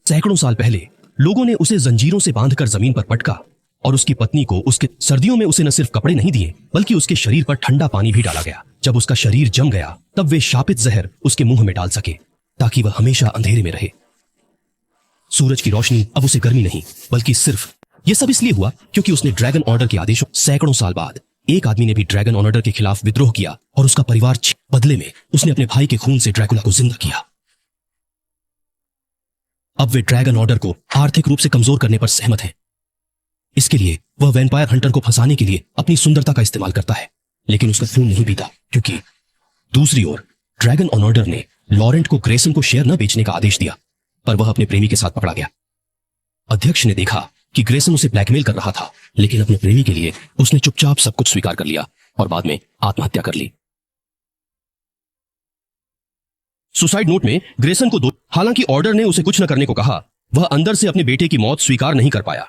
सैकड़ों साल पहले लोगों ने उसे जंजीरों से बांधकर जमीन पर पटका और उसकी पत्नी को उसके सर्दियों में उसे न सिर्फ कपड़े नहीं दिए बल्कि उसके शरीर पर ठंडा पानी भी डाला गया। जब उसका शरीर जम गया तब वे शापित जहर उसके मुंह में डाल सके ताकि वह हमेशा अंधेरे में रहे। सूरज की रोशनी अब उसे गर्मी नहीं बल्कि सिर्फ यह सब इसलिए हुआ क्योंकि उसने ड्रैगन ऑर्डर के आदेशों सैकड़ों साल बाद एक आदमी ने भी ड्रैगन ऑर्डर के खिलाफ विद्रोह किया और उसका परिवार बदले में उसने अपने भाई के खून से ड्रैकुला को जिंदा किया। अब वे ड्रैगन ऑर्डर को आर्थिक रूप से कमजोर करने पर सहमत हैं। इसके लिए वह वैम्पायर हंटर को फंसाने के लिए अपनी सुंदरता का इस्तेमाल करता है, लेकिन उसका खून नहीं पीता क्योंकि दूसरी ओर ड्रैगन ऑर्डर ने लॉरेंट को ग्रेसन को शेयर न बेचने का आदेश दिया, पर वह अपने प्रेमी के साथ पकड़ा गया। अध्यक्ष ने देखा कि ग्रेसन उसे ब्लैकमेल कर रहा था, लेकिन अपने प्रेमी के लिए उसने चुपचाप सब कुछ स्वीकार कर लिया और बाद में आत्महत्या कर ली। सुसाइड नोट में ग्रेसन को हालांकि ऑर्डर ने उसे कुछ न करने को कहा, वह अंदर से अपने बेटे की मौत स्वीकार नहीं कर पाया,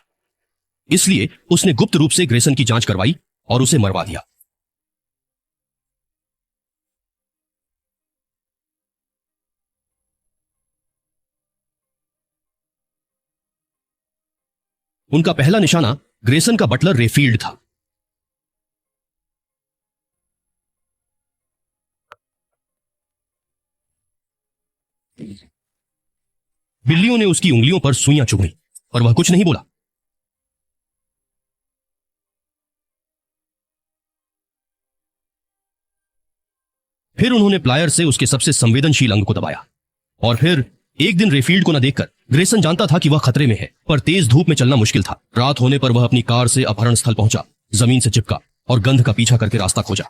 इसलिए उसने गुप्त रूप से ग्रेसन की जांच करवाई और उसे मरवा दिया। उनका पहला निशाना ग्रेसन का बटलर रेफील्ड था। बिल्लियों ने उसकी उंगलियों पर सुइयां चुभीं, पर वह कुछ नहीं बोला। फिर उन्होंने प्लायर से उसके सबसे संवेदनशील अंग को दबाया और फिर एक दिन रेफील्ड को न देखकर ग्रेसन जानता था कि वह खतरे में है, पर तेज धूप में चलना मुश्किल था। रात होने पर वह अपनी कार से अपहरण स्थल पहुंचा, जमीन से चिपका और गंध का पीछा करके रास्ता खोजा।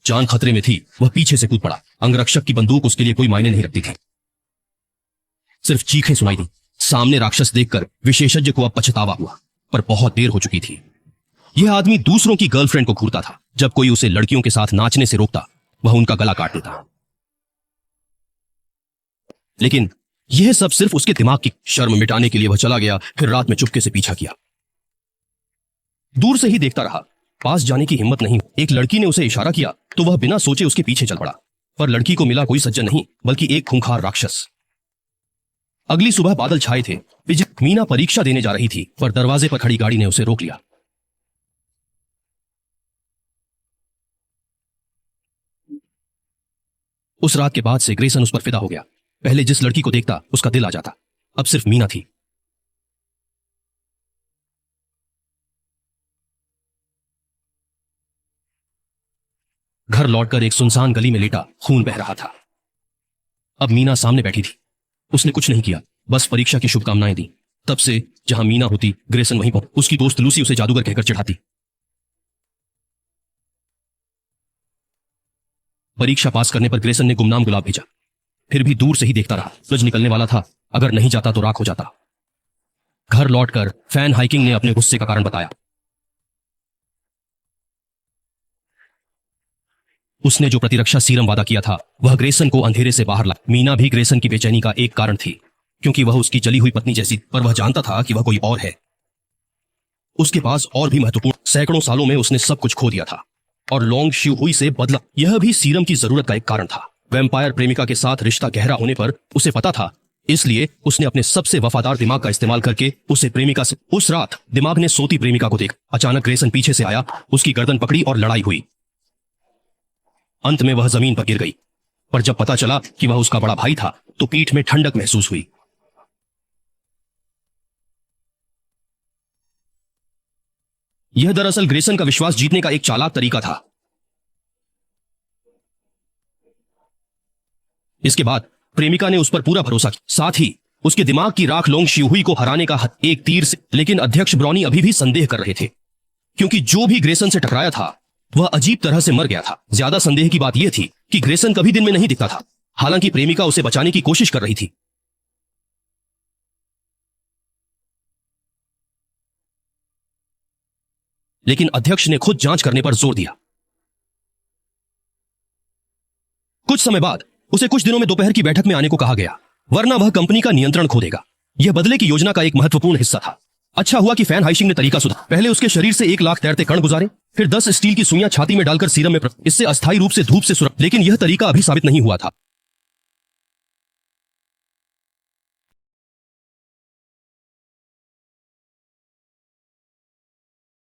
जान खतरे में थी, वह पीछे से कूद पड़ा। अंगरक्षक की बंदूक उसके लिए कोई मायने नहीं रखती थी, सिर्फ चीखें सुनाई दी। सामने राक्षस देखकर विशेषज्ञ को अब पछतावा हुआ, पर बहुत देर हो चुकी थी। यह आदमी दूसरों की गर्लफ्रेंड को घूरता था। जब कोई उसे लड़कियों के साथ नाचने से रोकता, वह उनका गला काट देता। लेकिन यह सब सिर्फ उसके दिमाग की शर्म मिटाने के लिए वह चला गया। फिर रात में चुपके से पीछा किया, दूर से ही देखता रहा। पास जाने की हिम्मत नहीं। एक लड़की ने उसे इशारा किया तो वह बिना सोचे उसके पीछे चल पड़ा, पर लड़की को मिला कोई सज्जन नहीं बल्कि एक खूंखार राक्षस। अगली सुबह बादल छाए थे। मीना परीक्षा देने जा रही थी, पर दरवाजे पर खड़ी गाड़ी ने उसे रोक लिया। उस रात के बाद से ग्रेसन उस पर फिदा हो गया। पहले जिस लड़की को देखता उसका दिल आ जाता, अब सिर्फ मीना थी। घर लौटकर एक सुनसान गली में लेटा खून बह रहा था। अब मीना सामने बैठी थी। उसने कुछ नहीं किया, बस परीक्षा की शुभकामनाएं दी। तब से जहां मीना होती, ग्रेसन वहीं पहुंच। उसकी दोस्त लूसी उसे जादूगर कहकर चिढ़ाती। परीक्षा पास करने पर ग्रेसन ने गुमनाम गुलाब भेजा, फिर भी दूर से ही देखता रहा। सूरज निकलने वाला था, अगर नहीं जाता तो राख हो जाता। घर लौटकर फैन हाइकिंग ने अपने गुस्से का कारण बताया। उसने जो प्रतिरक्षा सीरम वादा किया था वह ग्रेसन को अंधेरे से बाहर ला। मीना भी ग्रेसन की बेचैनी का एक कारण थी, क्योंकि वह उसकी जली हुई पत्नी जैसी, पर वह जानता था कि वह कोई और है। उसके पास और भी महत्वपूर्ण, सैकड़ों सालों में उसने सब कुछ खो दिया था और लोंग शिहुई से बदला। यह भी सीरम की जरूरत का एक कारण था। वैम्पायर प्रेमिका के साथ रिश्ता गहरा होने पर उसे पता था, इसलिए उसने अपने सबसे वफादार दिमाग का इस्तेमाल करके उसे प्रेमिका से। उस रात दिमाग ने सोती प्रेमिका को देखा। अचानक ग्रेसन पीछे से आया, उसकी गर्दन पकड़ी और लड़ाई हुई। अंत में वह जमीन पर गिर गई, पर जब पता चला कि वह उसका बड़ा भाई था तो पीठ में ठंडक महसूस हुई। यह दरअसल ग्रेसन का विश्वास जीतने का एक चालाक तरीका था। इसके बाद प्रेमिका ने उस पर पूरा भरोसा किया, साथ ही उसके दिमाग की राख लोंग शिहुई को हराने का एक तीर से। लेकिन अध्यक्ष ब्रॉनी अभी भी संदेह कर रहे थे, क्योंकि जो भी ग्रेसन से टकराया था वह अजीब तरह से मर गया था। ज्यादा संदेह की बात यह थी कि ग्रेसन कभी दिन में नहीं दिखता था, हालांकि प्रेमिका उसे बचाने की कोशिश कर रही थी। लेकिन अध्यक्ष ने खुद जांच करने पर जोर दिया। कुछ समय बाद उसे कुछ दिनों में दोपहर की बैठक में आने को कहा गया, वरना वह कंपनी का नियंत्रण खो देगा। यह बदले की योजना का एक महत्वपूर्ण हिस्सा था। अच्छा हुआ कि फैन हाइशिंग ने तरीका सुधारा। पहले उसके शरीर से 1 लाख तैरते कण गुजारे, फिर 10 स्टील की सुइयां छाती में डालकर सीरम में इससे अस्थायी रूप से धूप से सुरक्षा। लेकिन यह तरीका अभी साबित नहीं हुआ था।